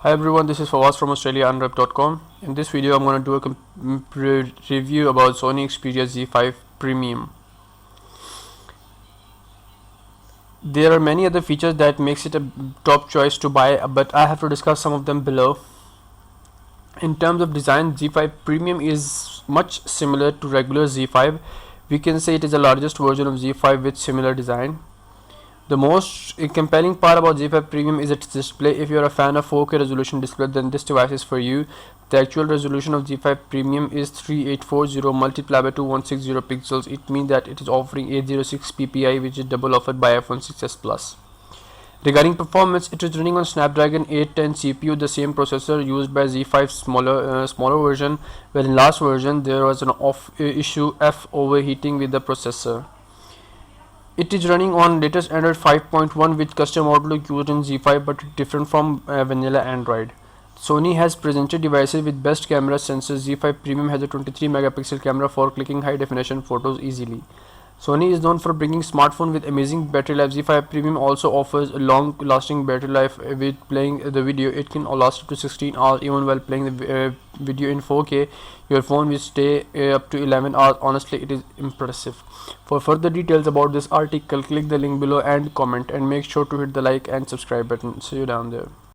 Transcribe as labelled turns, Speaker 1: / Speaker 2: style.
Speaker 1: Hi everyone, this is Fawaz from Australia Unwrapped.com. In this video, I'm going to do a review about Sony Xperia Z5 Premium. There are many other features that makes it a top choice to buy, but I have to discuss some of them below. In terms of design, Z5 Premium is much similar to regular Z5. We can say it is the largest version of Z5 with similar design. The most compelling part about Z5 Premium is its display. If you're a fan of 4K resolution display, then this device is for you. The actual resolution of Z5 Premium is 3840 multiplied by 2160 pixels. It means that it is offering 806 ppi, which is double offered by iPhone 6s Plus. Regarding performance, it is running on Snapdragon 810 CPU, the same processor used by Z5's smaller version, where in last version there was an issue of overheating with the processor. It is running on latest Android 5.1 with custom Outlook used in Z5, but different from vanilla Android. Sony has presented devices with best camera sensors. Z5 Premium has a 23 megapixel camera for clicking high definition photos easily. Sony is known for bringing smartphone with amazing battery life. Z5 Premium also offers a long lasting battery life. With playing the video, it can last up to 16 hours. Even while playing the video in 4K, your phone will stay up to 11 hours. Honestly, it is impressive. For further details about this article, click the link below and comment, and make sure to hit the like and subscribe button. See you down there.